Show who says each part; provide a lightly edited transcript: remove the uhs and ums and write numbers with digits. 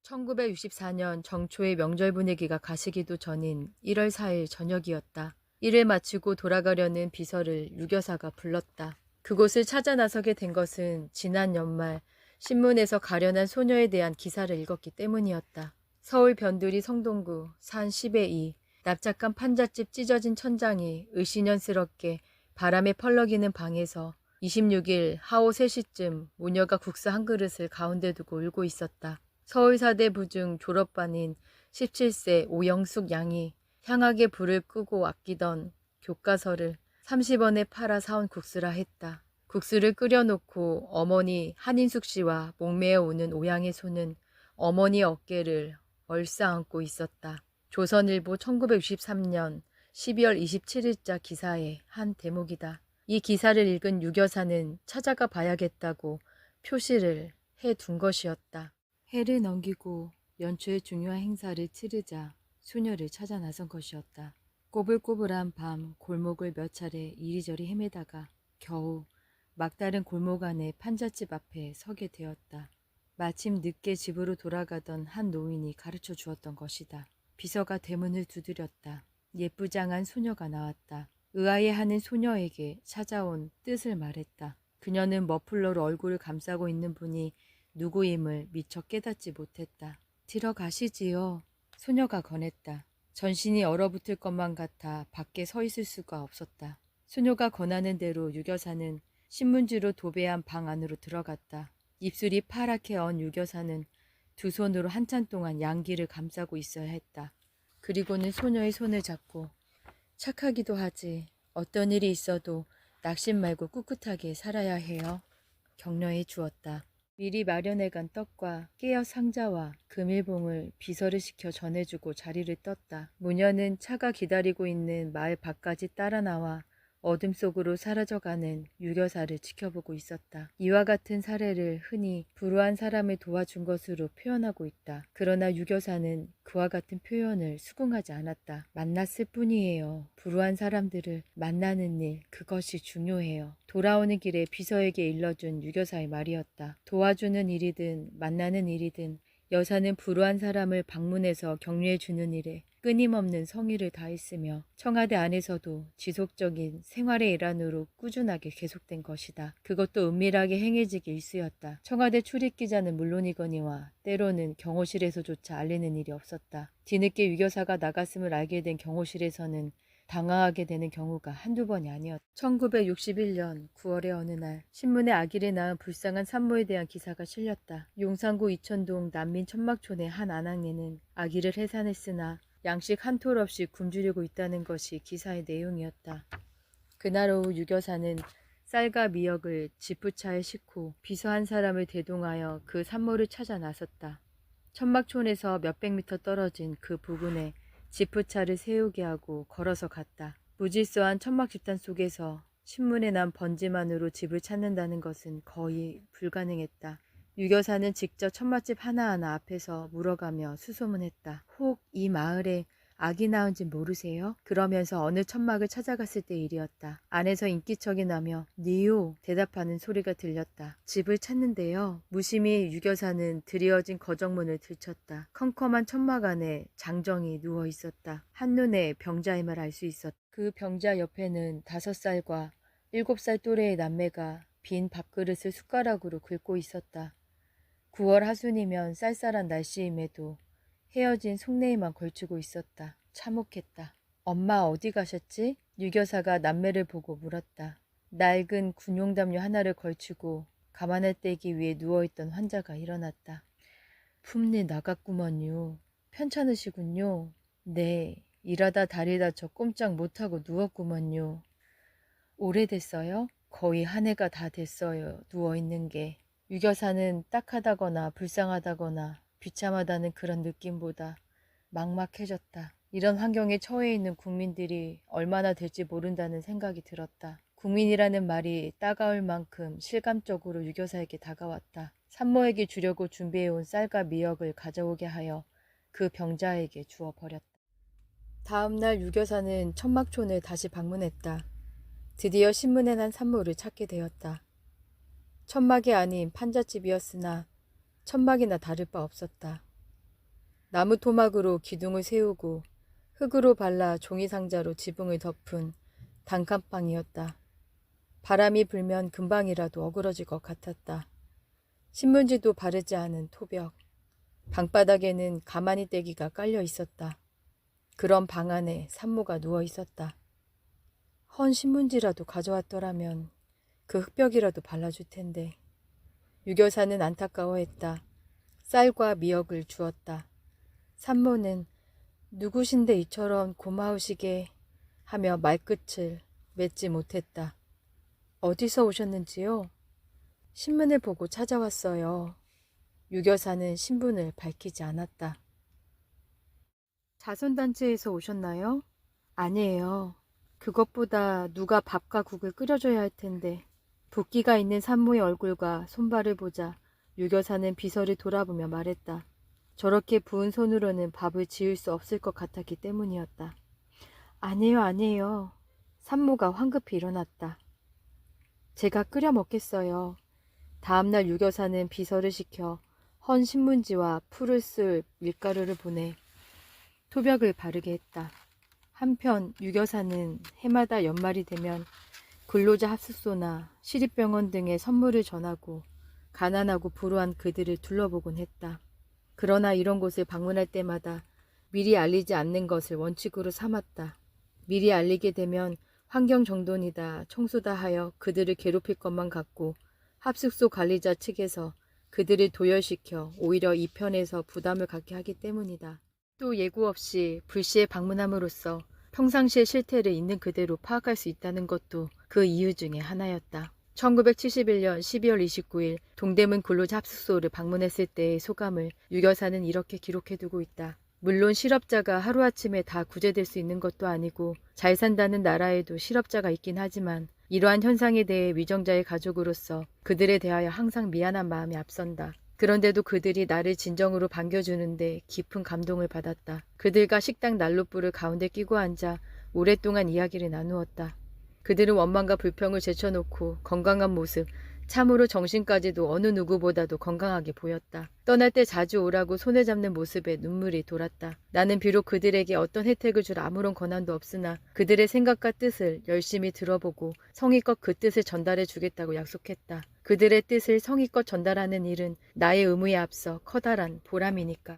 Speaker 1: 1964년 정초의 명절 분위기가 가시기도 전인 1월 4일 저녁이었다. 일을 마치고 돌아가려는 비서를 유교사가 불렀다. 그곳을 찾아 나서게 된 것은 지난 연말 신문에서 가련한 소녀에 대한 기사를 읽었기 때문이었다. 서울 변두리 성동구 산 10의 2 납작한 판잣집 찢어진 천장이 을씨년스럽게 바람에 펄럭이는 방에서 26일 하오 3시쯤 모녀가 국수 한 그릇을 가운데 두고 울고 있었다. 서울사대 부중 졸업반인 17세 오영숙 양이 향하게 불을 끄고 아끼던 교과서를 30원에 팔아 사온 국수라 했다. 국수를 끓여놓고 어머니 한인숙 씨와 목매어 우는 오양의 손은 어머니 어깨를 얼싸안고 있었다. 조선일보 1963년 12월 27일자 기사의 한 대목이다. 이 기사를 읽은 유교사는 찾아가 봐야겠다고 표시를 해둔 것이었다. 해를 넘기고 연초의 중요한 행사를 치르자 수녀를 찾아 나선 것이었다. 꼬불꼬불한 밤 골목을 몇 차례 이리저리 헤매다가 겨우 막다른 골목 안의 판잣집 앞에 서게 되었다. 마침 늦게 집으로 돌아가던 한 노인이 가르쳐 주었던 것이다. 비서가 대문을 두드렸다. 예쁘장한 소녀가 나왔다. 의아해하는 소녀에게 찾아온 뜻을 말했다. 그녀는 머플러로 얼굴을 감싸고 있는 분이 누구임을 미처 깨닫지 못했다. 들어가시지요. 소녀가 권했다. 전신이 얼어붙을 것만 같아 밖에 서 있을 수가 없었다. 소녀가 권하는 대로 유교사는 신문지로 도배한 방 안으로 들어갔다. 입술이 파랗게 언 유교사는 두 손으로 한참 동안 양귀를 감싸고 있어야 했다. 그리고는 소녀의 손을 잡고 착하기도 하지. 어떤 일이 있어도 낙심 말고 꿋꿋하게 살아야 해요. 격려해 주었다. 미리 마련해간 떡과 깨어 상자와 금일봉을 비서를 시켜 전해주고 자리를 떴다. 모녀는 차가 기다리고 있는 마을 밖까지 따라 나와 어둠 속으로 사라져가는 유교사를 지켜보고 있었다. 이와 같은 사례를 흔히 불우한 사람을 도와준 것으로 표현하고 있다. 그러나 유교사는 그와 같은 표현을 수긍하지 않았다. 만났을 뿐이에요. 불우한 사람들을 만나는 일, 그것이 중요해요. 돌아오는 길에 비서에게 일러준 유교사의 말이었다. 도와주는 일이든 만나는 일이든 여사는 불우한 사람을 방문해서 격려해 주는 일에 끊임없는 성의를 다했으며 청와대 안에서도 지속적인 생활의 일환으로 꾸준하게 계속된 것이다. 그것도 은밀하게 행해지기 일쑤였다. 청와대 출입기자는 물론이거니와 때로는 경호실에서조차 알리는 일이 없었다. 뒤늦게 유교사가 나갔음을 알게 된 경호실에서는 당황하게 되는 경우가 한두 번이 아니었다. 1961년 9월의 어느 날 신문에 아기를 낳은 불쌍한 산모에 대한 기사가 실렸다. 용산구 이천동 난민 천막촌의 한 아낙네는 아기를 해산했으나 양식 한 톨 없이 굶주리고 있다는 것이 기사의 내용이었다. 그날 오후 유교사는 쌀과 미역을 지프차에 싣고 비서 한 사람을 대동하여 그 산모를 찾아 나섰다. 천막촌에서 몇백 미터 떨어진 그 부근에 지프차를 세우게 하고 걸어서 갔다. 무질서한 천막 집단 속에서 신문에 난 번지만으로 집을 찾는다는 것은 거의 불가능했다. 유교사는 직접 천막집 하나하나 앞에서 물어가며 수소문했다. 혹 이 마을에 아기 낳은 집 모르세요? 그러면서 어느 천막을 찾아갔을 때 일이었다. 안에서 인기척이 나며 니요 대답하는 소리가 들렸다. 집을 찾는데요. 무심히 유교사는 드리워진 거정문을 들쳤다. 컴컴한 천막 안에 장정이 누워 있었다. 한눈에 병자임을 알 수 있었다. 그 병자 옆에는 5살과 7살 또래의 남매가 빈 밥그릇을 숟가락으로 긁고 있었다. 9월 하순이면 쌀쌀한 날씨임에도 헤어진 속내에만 걸치고 있었다. 참혹했다. 엄마 어디 가셨지? 유교사가 남매를 보고 물었다. 낡은 군용담요 하나를 걸치고 가만을 떼기 위해 누워있던 환자가 일어났다. 품리 나갔구먼요. 편찮으시군요. 네, 일하다 다리 다쳐 꼼짝 못하고 누웠구먼요. 오래됐어요? 거의 한 해가 다 됐어요. 누워있는 게. 유교사는 딱하다거나 불쌍하다거나 비참하다는 그런 느낌보다 막막해졌다. 이런 환경에 처해 있는 국민들이 얼마나 될지 모른다는 생각이 들었다. 국민이라는 말이 따가울 만큼 실감적으로 유교사에게 다가왔다. 산모에게 주려고 준비해온 쌀과 미역을 가져오게 하여 그 병자에게 주어버렸다. 다음 날 유교사는 천막촌을 다시 방문했다. 드디어 신문에 난 산모를 찾게 되었다. 천막이 아닌 판잣집이었으나 천막이나 다를 바 없었다. 나무 토막으로 기둥을 세우고 흙으로 발라 종이 상자로 지붕을 덮은 단칸방이었다. 바람이 불면 금방이라도 어그러질 것 같았다. 신문지도 바르지 않은 토벽. 방바닥에는 가마니 떼기가 깔려 있었다. 그런 방 안에 산모가 누워 있었다. 헌 신문지라도 가져왔더라면 그 흙벽이라도 발라줄 텐데. 유교사는 안타까워했다. 쌀과 미역을 주었다. 산모는 누구신데 이처럼 고마우시게 하며 말끝을 맺지 못했다. 어디서 오셨는지요? 신문을 보고 찾아왔어요. 유교사는 신분을 밝히지 않았다. 자선단체에서 오셨나요? 아니에요. 그것보다 누가 밥과 국을 끓여줘야 할 텐데. 붓기가 있는 산모의 얼굴과 손발을 보자 유교사는 비서를 돌아보며 말했다. 저렇게 부은 손으로는 밥을 지을 수 없을 것 같았기 때문이었다. 아니에요. 산모가 황급히 일어났다. 제가 끓여 먹겠어요. 다음날 유교사는 비서를 시켜 헌 신문지와 풀을 쓸 밀가루를 보내 토벽을 바르게 했다. 한편 유교사는 해마다 연말이 되면 근로자 합숙소나 시립병원 등에 선물을 전하고 가난하고 불우한 그들을 둘러보곤 했다. 그러나 이런 곳을 방문할 때마다 미리 알리지 않는 것을 원칙으로 삼았다. 미리 알리게 되면 환경정돈이다, 청소다 하여 그들을 괴롭힐 것만 같고 합숙소 관리자 측에서 그들을 도열시켜 오히려 이 편에서 부담을 갖게 하기 때문이다. 또 예고 없이 불시에 방문함으로써 평상시의 실태를 있는 그대로 파악할 수 있다는 것도 그 이유 중에 하나였다. 1971년 12월 29일 동대문 근로자 합숙소를 방문했을 때의 소감을 유교사는 이렇게 기록해두고 있다. 물론 실업자가 하루아침에 다 구제될 수 있는 것도 아니고 잘 산다는 나라에도 실업자가 있긴 하지만 이러한 현상에 대해 위정자의 가족으로서 그들에 대하여 항상 미안한 마음이 앞선다. 그런데도 그들이 나를 진정으로 반겨주는데 깊은 감동을 받았다. 그들과 식당 난로불을 가운데 끼고 앉아 오랫동안 이야기를 나누었다. 그들은 원망과 불평을 제쳐놓고 건강한 모습, 참으로 정신까지도 어느 누구보다도 건강하게 보였다. 떠날 때 자주 오라고 손을 잡는 모습에 눈물이 돌았다. 나는 비록 그들에게 어떤 혜택을 줄 아무런 권한도 없으나 그들의 생각과 뜻을 열심히 들어보고 성의껏 그 뜻을 전달해 주겠다고 약속했다. 그들의 뜻을 성의껏 전달하는 일은 나의 의무에 앞서 커다란 보람이니까.